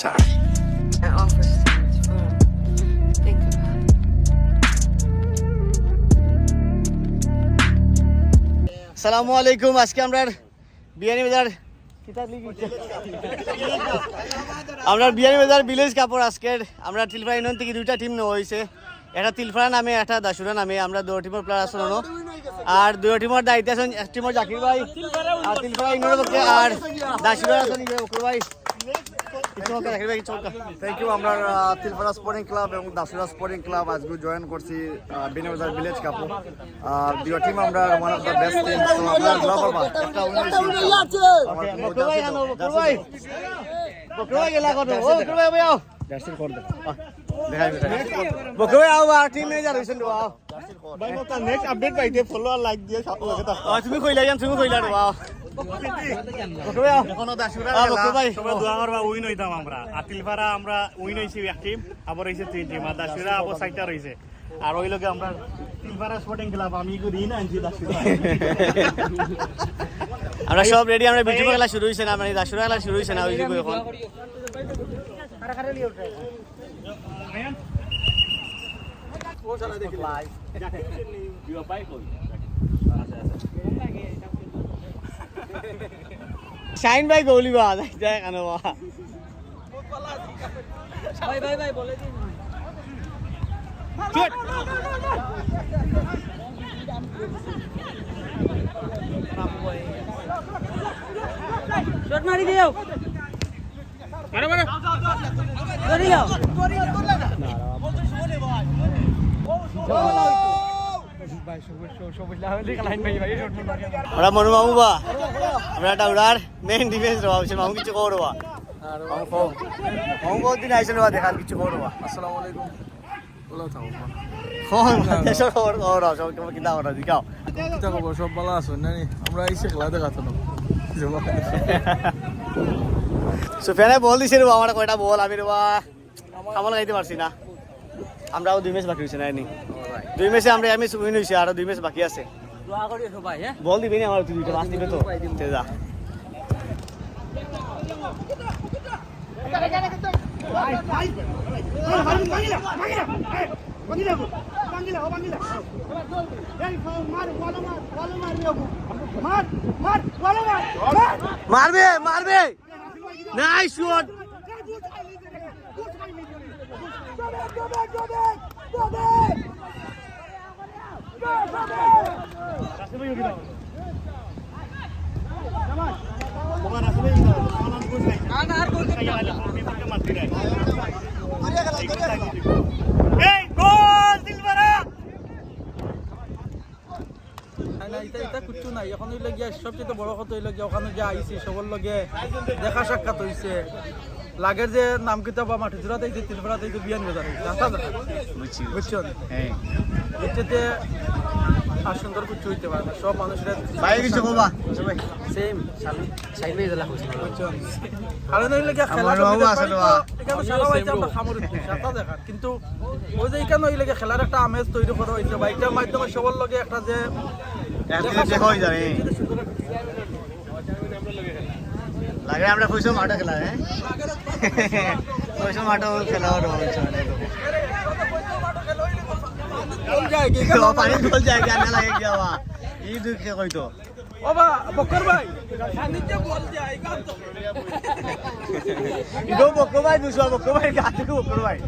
Sorry. That offer stands firm. Think about it. আসসালামু আলাইকুম। আজকে আমরা বিয়ানি বাজার আমরা বিয়ানি বাজার ভিলেজ কাপড় আজকের আমরা তিলফাড়া ইউনিয়ন থেকে দুইটা টিম নেওয়া হয়েছে। একটা তিলফাড়া নামে একটা দাসুরা নামে। আমরা দুই টিমের প্লেয়ার আসলো আর দুই টিমের দায়িত্বে আছেন এক টিমের জাকির ভাই আর তিলফাড়া ইউনিয়নের পক্ষে আর দাসুরা আছেন বকুর ভাই। Thank you. আমরা তিলপাড়া স্পোর্টিং ক্লাব এবং দাসুরা স্পোর্টিং ক্লাব আজকে জয়েন করছি বিনাবাজার ভিলেজ কাপড়। আর দুই টিম আমরা one of the best team. So আমরা দোয়া করব একটা উইনার বকুর ভাই আনো বকুর ভাই বকুর ভাই গেলা কত ও বকুর ভাই ভাই আও জার্সি কোড দে দেখাই বকুর ভাই আও আর টিম ম্যানেজার হইছেন তো আও ভাই মত নেক্সট আপডেট পাইতে ফলো আর লাইক দিয়ে সাথে লাগে তা তুমি কইলা যান তুমি কইলা রে আও বকুর ভাই আও এখনো দাসুরা বকুর ভাই সবাই দোয়া করবা উইন হইতাম আমরা। আর তিলপাড়া আমরা উইন হইছি এক টিম, আবার হইছে তিন টিম, আর দাসুরা আবার সাইটা রইছে। আর ওই লগে আমরা তিলপাড়া স্পোর্টিং ক্লাব আমি করি না আনছি দাসুরা। আমরা সব রেডি। আমরা বিজু খেলা শুরু হইছে না, মানে দাসুরা খেলা শুরু হইছে না ওই দিকে এখন। শাইন ভাই গৌলি বা যায় কেন বা ভাই বলে দিন শট মারি দিও মারো মারো ধরে যাও ওরা মনু মামু বা আমরা একটা উড়ার মেইন ডিফেন্স রবা হচ্ছে। মামু কিছু খবর বা মামু বহুত দিন আইসেন বা দেখার কিছু খবর বা। আসসালামু আলাইকুম। বলো থাও দেশের খবর খবর সব তোমার কিনা ওরা দিকাও। কিতা খবর সব ভালো আছো নানি? আমরা আইছে খেলা দেখাতো না। সুফিয়ানে বল দিছে রে আমার কয়টা বল আমি রে বা কামাল গাইতে পারছি না। আমরাও 2 ম্যাচ বাকি হইছে না নি 2 ম্যাচে আমরা আমি উইন হইছে আর 2 ম্যাচ বাকি আছে। দোয়া করি সবাই হ্যাঁ বল দিবি না আমার তুই দুইটা পাস দিবে তো তে যা। মারবে মারবে নাইস শট। এটা কিচ্ছু নাই এখন হইলে গিয়া সবচেয়ে বড় কথা হইলে গিয়া ওখানে যে আইসি সবার লগে দেখা সাক্ষাৎ হইছে। লাগের যে নাম কিতাব বা মাঠে জোড়াতে এই যে তিলপাড়াতে এই যে বিয়ান বাজার বুঝছেন এটাতে আর সুন্দর কিছু হইতে পারে না। সব মানুষের ভাই কিছু বলবা সেম সাইড বাই দিলা কইছ বুঝছেন কারণ হইলে গিয়া খেলা এখানে সারা বাইতে আমরা খামর সাথে দেখা কিন্তু ওই যে এখানে হইলে গিয়া খেলার একটা আমেজ তৈরি করা হয়েছে বাইকটার মাধ্যমে সবার লগে একটা যে লাগে আমরা পয়সা মাঠে খেলা হ্যাঁ পয়সা মাঠে খেলা পানি ঢোল যায় না লাগে যাওয়া এই দুঃখে কইতো ও বা বকর ভাই সানিতে বল যায় গান তো ইগো বকর ভাই দুসো বকর ভাই গাতে বকর ভাই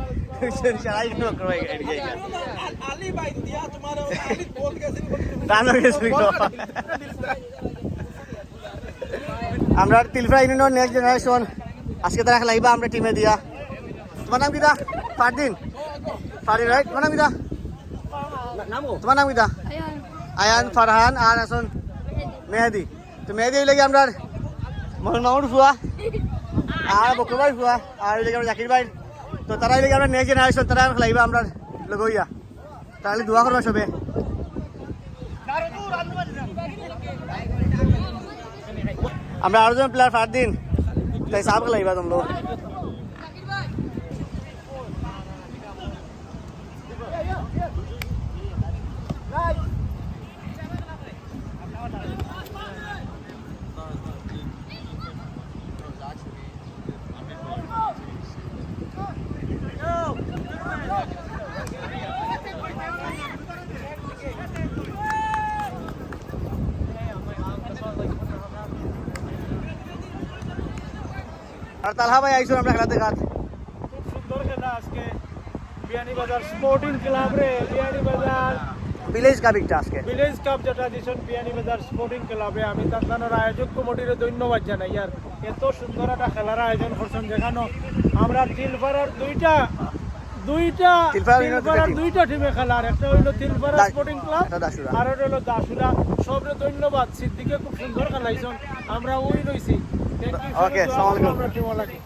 সারাই বকর ভাই এড়ি যায় আলী ভাই দিয়া তোমার আলী বল গেছে দানো গেছে আমরা তিলফাড়া ইউনিয়ন নেক্সট জেনারেশন আজকে তারা খেলাইবা আমরা টিমে দিয়া। তোমার নাম কিটা? ফারদিন ফারদিন রাইট। তোমার নাম কিটা? তোমার নাম কিটা? আয়ান ফারহান আর আসন মেহেদি। তো মেহেদি হইলে আমরা মোহন মামুর ফুয়া আর বকর ভাই ফুয়া আর হইলে আমরা জাকির ভাই। তো তারা হইলে আমরা নেক্সট জেনারেশন তারা খেলাইবা আমরা লগইয়া। তাহলে দোয়া করবা সবে। আমরা আরো জন প্লেয়ার ফারদিন তাই সাহেব খেলাইবা তোমরা। আর তালহা ভাই আইসুন আমরা খেলা দেখাত। খুব সুন্দর খেলা আজকে বিয়ানীবাজার স্পোর্টিং ক্লাব রে বিয়ানীবাজার ভিলেজ কাপিকটা আজকে ভিলেজ কাপ যেটা দিয়েছেন বিয়ানীবাজার স্পোর্টিং ক্লাবে আমি তার আয়োজক কমিটির ধন্যবাদ জানাই। আর এত সুন্দর একটা খেলার আয়োজন করছেন যেখানে আমরা তিলপাড়ার দুইটা টিমে খেলার, একটা হইলো তিলপাড়া স্পোর্টিং ক্লাব আর একটা হলো দাসুরা। সবরে ধন্যবাদ, সিদ্দিকে খুব সুন্দর খেলাইছেন, আমরা ওই রইছি। Okay, আসসালামু আলাইকুম। আমরা টিম লাগে